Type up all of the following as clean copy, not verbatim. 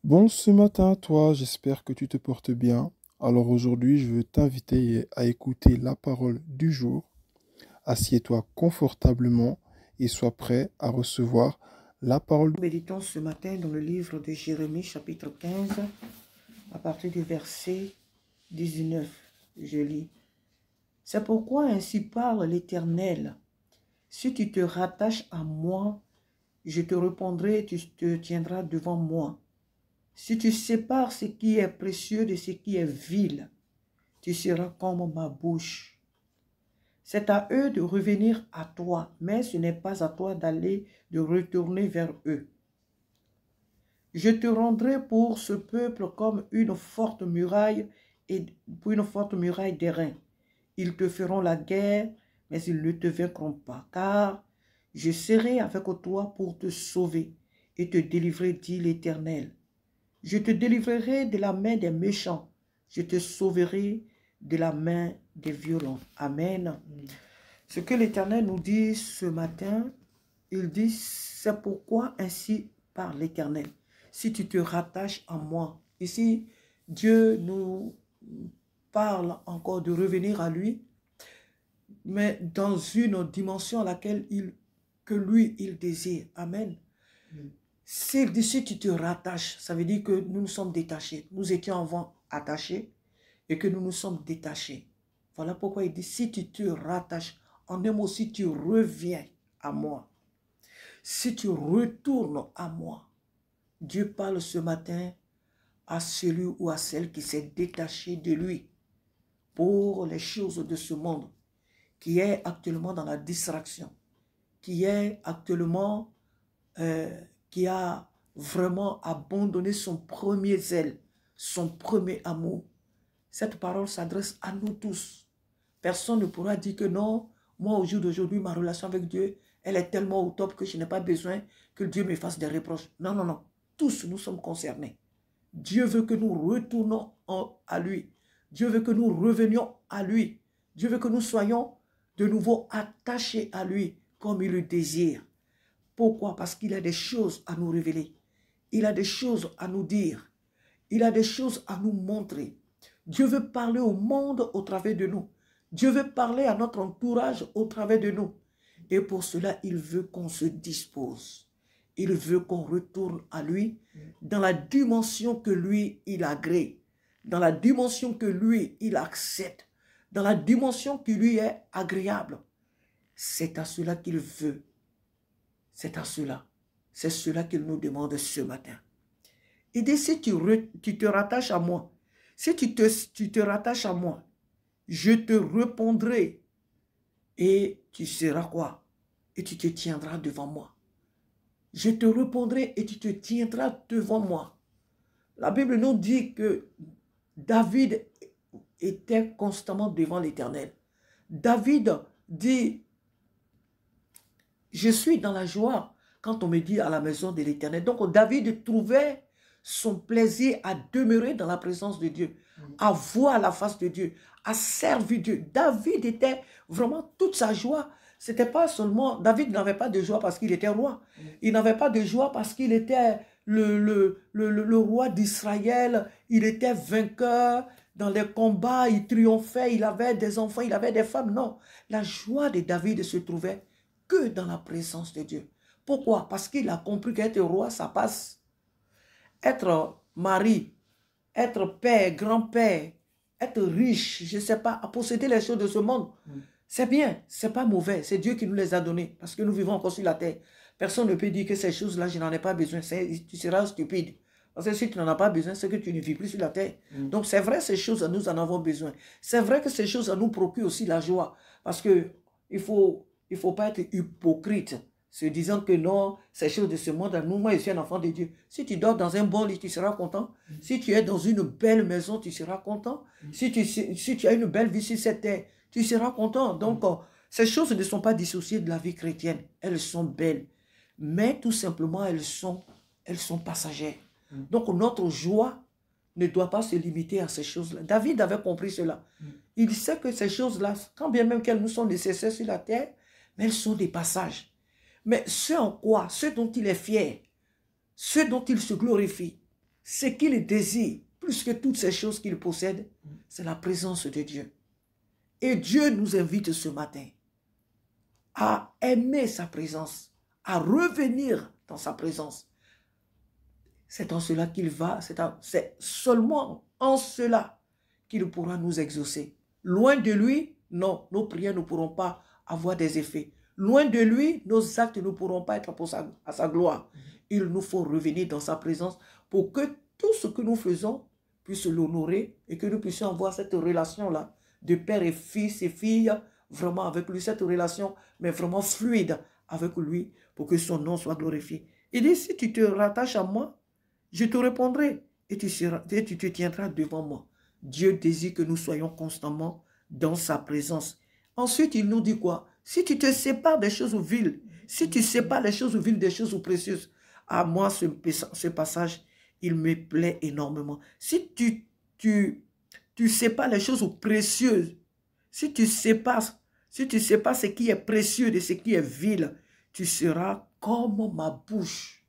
Bon, ce matin à toi, j'espère que tu te portes bien. Alors aujourd'hui, je veux t'inviter à écouter la parole du jour. Assieds-toi confortablement et sois prêt à recevoir la parole. Méditons ce matin dans le livre de Jérémie, chapitre 15, à partir du verset 19. Je lis. C'est pourquoi ainsi parle l'Éternel. Si tu te rattaches à moi, je te répondrai et tu te tiendras devant moi. Si tu sépares ce qui est précieux de ce qui est vil, tu seras comme ma bouche. C'est à eux de revenir à toi, mais ce n'est pas à toi de retourner vers eux. Je te rendrai pour ce peuple comme une forte muraille et pour une forte muraille d'airain. Ils te feront la guerre, mais ils ne te vaincront pas, car je serai avec toi pour te sauver et te délivrer, dit l'Éternel. Je te délivrerai de la main des méchants, je te sauverai de la main des violents. Amen. Ce que l'Éternel nous dit ce matin, il dit, c'est pourquoi ainsi parle l'Éternel. Si tu te rattaches à moi. Ici, Dieu nous parle encore de revenir à lui, mais dans une dimension à laquelle que lui, il désire. Amen. S'il dit, si tu te rattaches, ça veut dire que nous nous sommes détachés. Nous étions avant attachés et que nous nous sommes détachés. Voilà pourquoi il dit, si tu te rattaches, en un mot, si tu reviens à moi, si tu retournes à moi. Dieu parle ce matin à celui ou à celle qui s'est détaché de lui pour les choses de ce monde, qui est actuellement dans la distraction, qui est actuellement, qui a vraiment abandonné son premier zèle, son premier amour. Cette parole s'adresse à nous tous. Personne ne pourra dire que non, moi au jour d'aujourd'hui, ma relation avec Dieu, elle est tellement au top que je n'ai pas besoin que Dieu me fasse des reproches. Non, non, non. Tous nous sommes concernés. Dieu veut que nous retournons à lui. Dieu veut que nous revenions à lui. Dieu veut que nous soyons de nouveau attachés à lui comme il le désire. Pourquoi? Parce qu'il a des choses à nous révéler. Il a des choses à nous dire. Il a des choses à nous montrer. Dieu veut parler au monde au travers de nous. Dieu veut parler à notre entourage au travers de nous. Et pour cela, il veut qu'on se dispose. Il veut qu'on retourne à lui dans la dimension que lui, il agrée, dans la dimension que lui, il accepte, dans la dimension qui lui est agréable. C'est à cela qu'il veut. C'est à cela. C'est cela qu'il nous demande ce matin. Il dit, si tu te rattaches à moi, si tu te rattaches à moi, je te répondrai et tu seras quoi? Et tu te tiendras devant moi. Je te répondrai et tu te tiendras devant moi. La Bible nous dit que David était constamment devant l'Éternel. David dit, je suis dans la joie quand on me dit à la maison de l'Éternel. Donc David trouvait son plaisir à demeurer dans la présence de Dieu, à voir la face de Dieu, à servir Dieu. David était vraiment toute sa joie. C'était pas seulement, David n'avait pas de joie parce qu'il était roi. Il n'avait pas de joie parce qu'il était le roi d'Israël. Il était vainqueur dans les combats, il triomphait, il avait des enfants, il avait des femmes. Non, la joie de David se trouvait que dans la présence de Dieu. Pourquoi? Parce qu'il a compris qu'être roi, ça passe. Être mari, être père, grand-père, être riche, je ne sais pas, à posséder les choses de ce monde, c'est bien, c'est pas mauvais, c'est Dieu qui nous les a donnés, parce que nous vivons encore sur la terre. Personne ne peut dire que ces choses-là, je n'en ai pas besoin, tu seras stupide. Parce que si tu n'en as pas besoin, c'est que tu ne vis plus sur la terre. Donc c'est vrai, ces choses, nous en avons besoin. C'est vrai que ces choses nous procurent aussi la joie, parce que il faut pas être hypocrite, se disant que non, ces choses de ce monde, nous, moi, je suis un enfant de Dieu. Si tu dors dans un bon lit, tu seras content. Si tu es dans une belle maison, tu seras content. Si tu as une belle vie sur cette terre, tu seras content. Donc, ces choses ne sont pas dissociées de la vie chrétienne. Elles sont belles. Mais tout simplement, elles sont passagères. Donc, notre joie ne doit pas se limiter à ces choses-là. David avait compris cela. Il sait que ces choses-là, quand bien même qu'elles nous sont nécessaires sur la terre, mais elles sont des passages. Mais ce en quoi, ce dont il est fier, ce dont il se glorifie, ce qu'il désire, plus que toutes ces choses qu'il possède, c'est la présence de Dieu. Et Dieu nous invite ce matin à aimer sa présence, à revenir dans sa présence. C'est en cela qu'il va, c'est seulement en cela qu'il pourra nous exaucer. Loin de lui, non, nos prières ne pourront pas avoir des effets. Loin de lui, nos actes ne pourront pas être à sa gloire. Il nous faut revenir dans sa présence pour que tout ce que nous faisons puisse l'honorer et que nous puissions avoir cette relation-là de père et fils et fille, vraiment avec lui, cette relation, mais vraiment fluide avec lui pour que son nom soit glorifié. Il dit, si tu te rattaches à moi, je te répondrai et tu te tiendras devant moi. Dieu désire que nous soyons constamment dans sa présence. Ensuite, il nous dit quoi? Si tu te sépares des choses viles, si tu sépares les choses viles des choses précieuses, à moi, ce passage, il me plaît énormément. Si tu sépares les choses précieuses, si tu sépares ce qui est précieux de ce qui est vil, tu seras comme ma bouche.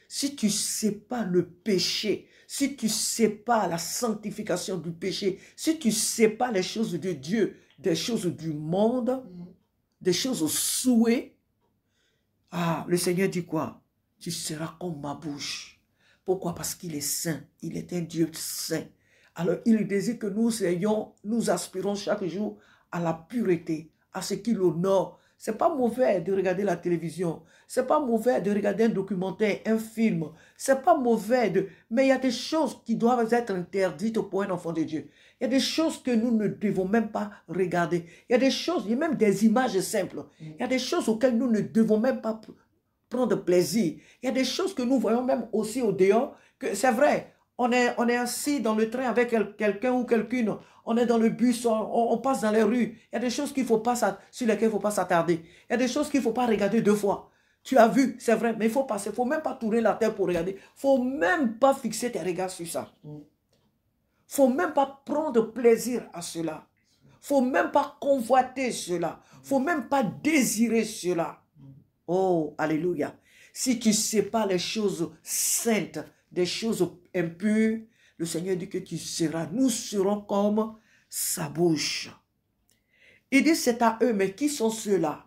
Si tu sépares le péché, si tu sépares la sanctification du péché, si tu sépares les choses de Dieu, des choses du monde, des choses souhaitées, le Seigneur dit quoi? Tu seras comme ma bouche. Pourquoi? Parce qu'il est saint. Il est un Dieu saint. Alors, il désire que nous aspirons chaque jour à la pureté, à ce qui l'honore. Ce n'est pas mauvais de regarder la télévision. Ce n'est pas mauvais de regarder un documentaire, un film. Ce n'est pas mauvais mais il y a des choses qui doivent être interdites pour un enfant de Dieu. Il y a des choses que nous ne devons même pas regarder. Il y a des choses, il y a même des images simples. Il y a des choses auxquelles nous ne devons même pas prendre plaisir. Il y a des choses que nous voyons même aussi au dehors, que c'est vrai, on est assis dans le train avec quelqu'un ou quelqu'une, on est dans le bus, on passe dans les rues. Il y a des choses sur lesquelles il ne faut pas s'attarder. Il y a des choses qu'il ne faut pas regarder deux fois. Tu as vu, c'est vrai, mais il faut passer. Il ne faut même pas tourner la tête pour regarder. Il ne faut même pas fixer tes regards sur ça. Il ne faut même pas prendre plaisir à cela. Il ne faut même pas convoiter cela. Il ne faut même pas désirer cela. Oh, alléluia. Si tu sépares les choses saintes des choses impures, le Seigneur dit que nous serons comme sa bouche. Il dit c'est à eux, mais qui sont ceux-là?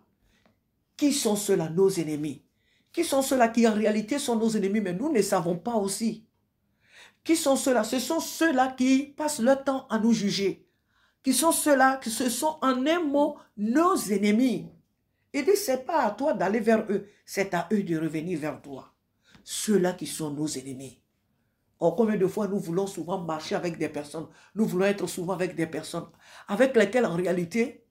Qui sont ceux-là, nos ennemis? Qui sont ceux-là qui en réalité sont nos ennemis, mais nous ne savons pas aussi? Qui sont ceux-là? Ce sont ceux-là qui passent leur temps à nous juger. Qui sont ceux-là, qui ce sont en un mot nos ennemis. Il dit, ce n'est pas à toi d'aller vers eux, c'est à eux de revenir vers toi. Ceux-là qui sont nos ennemis. Or, combien de fois nous voulons souvent marcher avec des personnes, nous voulons être souvent avec des personnes avec lesquelles en réalité,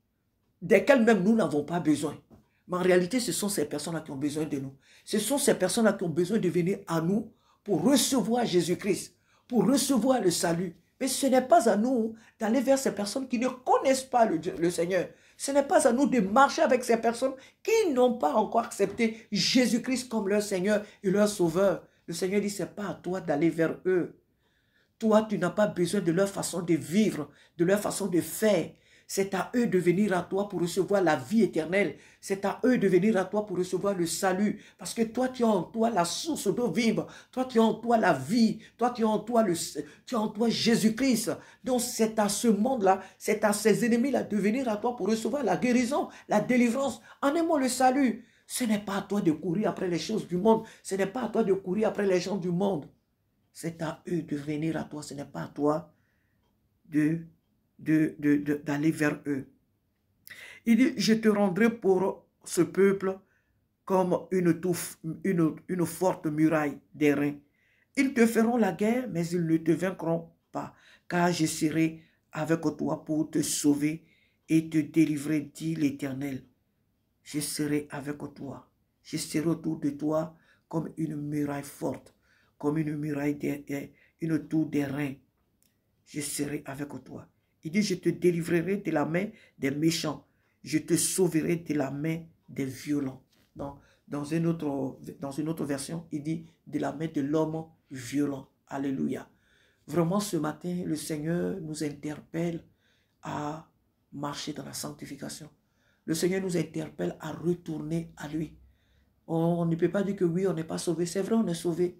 desquelles même nous n'avons pas besoin. Mais en réalité, ce sont ces personnes-là qui ont besoin de nous. Ce sont ces personnes-là qui ont besoin de venir à nous pour recevoir Jésus-Christ, pour recevoir le salut. Mais ce n'est pas à nous d'aller vers ces personnes qui ne connaissent pas le Seigneur. Ce n'est pas à nous de marcher avec ces personnes qui n'ont pas encore accepté Jésus-Christ comme leur Seigneur et leur Sauveur. Le Seigneur dit, ce n'est pas à toi d'aller vers eux. Toi, tu n'as pas besoin de leur façon de vivre, de leur façon de faire. C'est à eux de venir à toi pour recevoir la vie éternelle. C'est à eux de venir à toi pour recevoir le salut. Parce que toi, tu as en toi la source d'eau vive. Toi, tu as en toi la vie. Toi, tu as en toi Jésus-Christ. Donc, c'est à ce monde-là, c'est à ces ennemis-là de venir à toi pour recevoir la guérison, la délivrance, en aimant le salut. Ce n'est pas à toi de courir après les choses du monde. Ce n'est pas à toi de courir après les gens du monde. C'est à eux de venir à toi. Ce n'est pas à toi d'aller vers eux. Il dit, je te rendrai pour ce peuple comme une forte muraille d'airain. Ils te feront la guerre, mais ils ne te vaincront pas, car je serai avec toi pour te sauver et te délivrer, dit l'Éternel. Je serai avec toi. Je serai autour de toi comme une muraille forte, comme une muraille, une tour d'airain. Je serai avec toi. Il dit, je te délivrerai de la main des méchants. Je te sauverai de la main des violents. Dans une autre version, il dit, de la main de l'homme violent. Alléluia. Vraiment, ce matin, le Seigneur nous interpelle à marcher dans la sanctification. Le Seigneur nous interpelle à retourner à lui. On ne peut pas dire que oui, on n'est pas sauvé. C'est vrai, on est sauvé.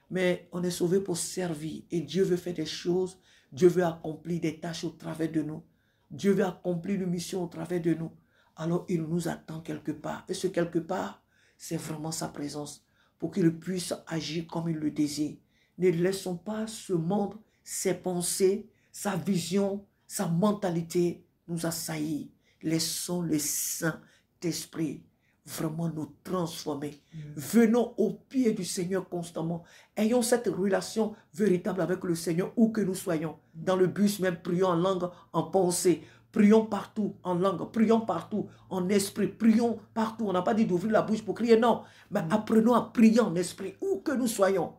mais on est sauvé pour servir. Et Dieu veut faire des choses. Dieu veut accomplir des tâches au travers de nous. Dieu veut accomplir une mission au travers de nous. Alors il nous attend quelque part. Et ce quelque part, c'est vraiment sa présence. Pour qu'il puisse agir comme il le désire. Ne laissons pas ce monde, ses pensées, sa vision, sa mentalité nous assaillir. Laissons le Saint-Esprit vraiment nous transformer. Venons au pied du Seigneur constamment. Ayons cette relation véritable avec le Seigneur où que nous soyons. Dans le bus même, prions en langue, en pensée. Prions partout en langue, prions partout en esprit, prions partout. On n'a pas dit d'ouvrir la bouche pour crier, non. Mais apprenons à prier en esprit où que nous soyons.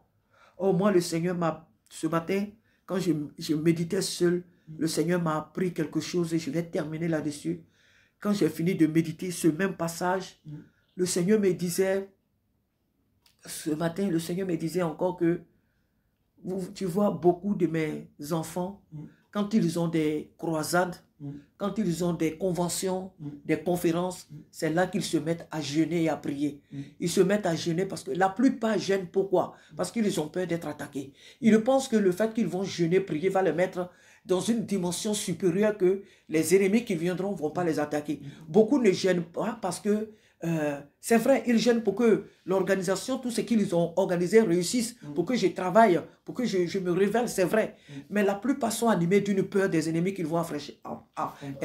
Oh, moi, le Seigneur m'a, ce matin, quand je méditais seul, le Seigneur m'a appris quelque chose et je vais terminer là-dessus. Quand j'ai fini de méditer ce même passage, le Seigneur me disait, ce matin, le Seigneur me disait encore que, tu vois, beaucoup de mes enfants, quand ils ont des croisades, quand ils ont des conventions, des conférences, c'est là qu'ils se mettent à jeûner et à prier. Ils se mettent à jeûner parce que la plupart jeûnent. Pourquoi? Parce qu'ils ont peur d'être attaqués. Ils pensent que le fait qu'ils vont jeûner, prier, va les mettre dans une dimension supérieure que les ennemis qui viendront ne vont pas les attaquer. Beaucoup ne gênent pas parce que c'est vrai, ils gênent pour que l'organisation, tout ce qu'ils ont organisé réussisse, pour que je travaille, pour que je me révèle, c'est vrai. Mais la plupart sont animés d'une peur des ennemis qu'ils vont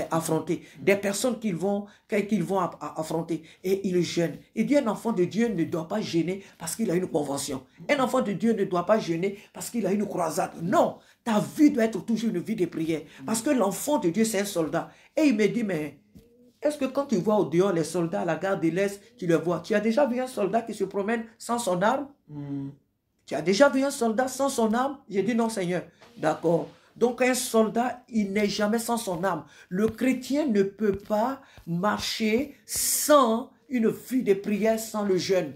affronter, des personnes qu'ils vont affronter, et ils gênent. Il dit un enfant de Dieu ne doit pas gêner parce qu'il a une convention. Un enfant de Dieu ne doit pas gêner parce qu'il a une croisade. Non, ta vie doit être toujours une vie de prière. Parce que l'enfant de Dieu, c'est un soldat. Et il me dit, mais est-ce que quand tu vois au dehors les soldats à la gare de l'Est, tu les vois? Tu as déjà vu un soldat qui se promène sans son arme? Tu as déjà vu un soldat sans son arme? J'ai dit non, Seigneur. D'accord. Donc un soldat, il n'est jamais sans son arme. Le chrétien ne peut pas marcher sans une vie de prière, sans le jeûne.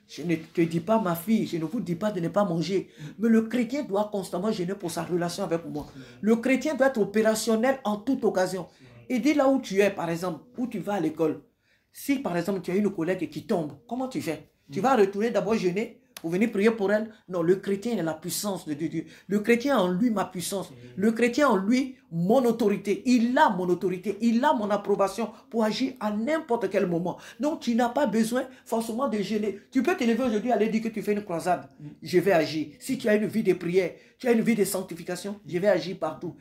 Je ne te dis pas, ma fille, je ne vous dis pas de ne pas manger. Mais le chrétien doit constamment jeûner pour sa relation avec moi. Le chrétien doit être opérationnel en toute occasion. Et dès là où tu es, par exemple, où tu vas à l'école, si par exemple tu as une collègue qui tombe, comment tu fais? Tu vas retourner d'abord jeûner pour venir prier pour elle? Non, le chrétien a la puissance de Dieu. Le chrétien a en lui ma puissance. Le chrétien a en lui mon autorité. Il a mon autorité. Il a mon approbation pour agir à n'importe quel moment. Donc tu n'as pas besoin forcément de jeûner. Tu peux te lever aujourd'hui et aller dire que tu fais une croisade. Je vais agir. Si tu as une vie de prière, tu as une vie de sanctification, je vais agir partout.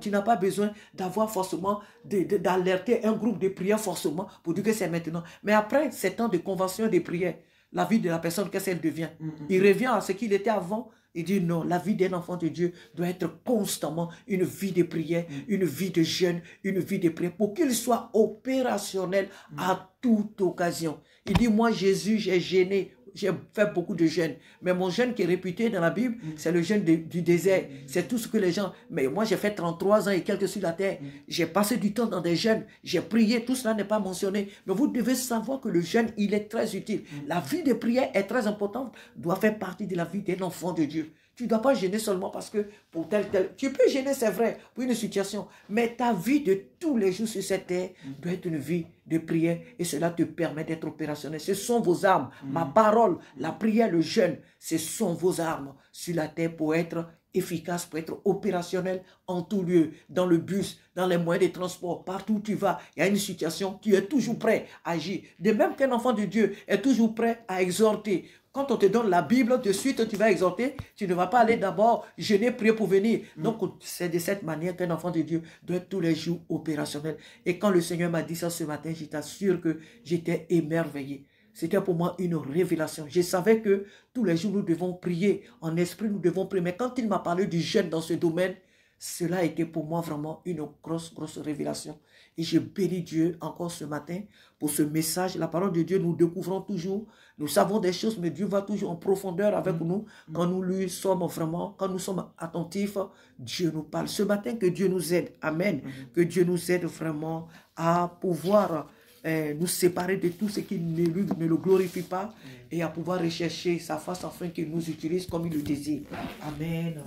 Tu n'as pas besoin d'avoir forcément, d'alerter un groupe de prière forcément pour dire que c'est maintenant. Mais après ces temps de convention et de prière, la vie de la personne, qu'est-ce qu'elle devient? Il revient à ce qu'il était avant. Il dit non, la vie d'un enfant de Dieu doit être constamment une vie de prière, une vie de jeûne, une vie de prière, pour qu'il soit opérationnel à toute occasion. Il dit, moi Jésus, j'ai jeûné. J'ai fait beaucoup de jeûnes. Mais mon jeûne qui est réputé dans la Bible, c'est le jeûne du désert. C'est tout ce que les gens... Mais moi, j'ai fait 33 ans et quelques sur la terre. J'ai passé du temps dans des jeûnes. J'ai prié. Tout cela n'est pas mentionné. Mais vous devez savoir que le jeûne, il est très utile. La vie de prière est très importante. Doit faire partie de la vie d'un enfant de Dieu. Tu ne dois pas gêner seulement parce que pour tel. Tu peux gêner, c'est vrai, pour une situation. Mais ta vie de tous les jours sur cette terre doit être une vie de prière. Et cela te permet d'être opérationnel. Ce sont vos armes. Ma parole, la prière, le jeûne, ce sont vos armes sur la terre pour être efficace, pour être opérationnel en tout lieu. Dans le bus, dans les moyens de transport, partout où tu vas, il y a une situation, tu es toujours prêt à agir. De même qu'un enfant de Dieu est toujours prêt à exhorter. Quand on te donne la Bible, de suite tu vas exhorter, tu ne vas pas aller d'abord jeûner, prier pour venir. Donc c'est de cette manière qu'un enfant de Dieu doit être tous les jours opérationnel. Et quand le Seigneur m'a dit ça ce matin, je t'assure que j'étais émerveillé. C'était pour moi une révélation. Je savais que tous les jours nous devons prier, en esprit nous devons prier. Mais quand il m'a parlé du jeûne dans ce domaine, cela a été pour moi vraiment une grosse révélation. Et je bénis Dieu encore ce matin pour ce message. La parole de Dieu, nous découvrons toujours. Nous savons des choses, mais Dieu va toujours en profondeur avec nous. Quand nous lui sommes vraiment, quand nous sommes attentifs, Dieu nous parle. Ce matin, que Dieu nous aide. Amen. Que Dieu nous aide vraiment à pouvoir nous séparer de tout ce qui ne le glorifie pas et à pouvoir rechercher sa face afin qu'il nous utilise comme il le désire. Amen.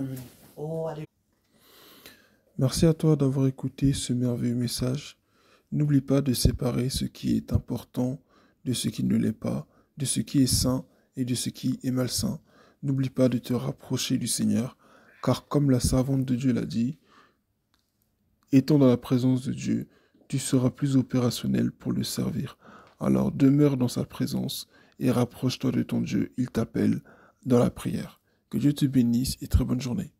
Oh, allez. Merci à toi d'avoir écouté ce merveilleux message. N'oublie pas de séparer ce qui est important de ce qui ne l'est pas, de ce qui est sain et de ce qui est malsain. n'oublie pas de te rapprocher du Seigneur, car comme la servante de Dieu l'a dit, étant dans la présence de Dieu, tu seras plus opérationnel pour le servir. Alors demeure dans sa présence et rapproche-toi de ton Dieu. Il t'appelle dans la prière. Que Dieu te bénisse et très bonne journée.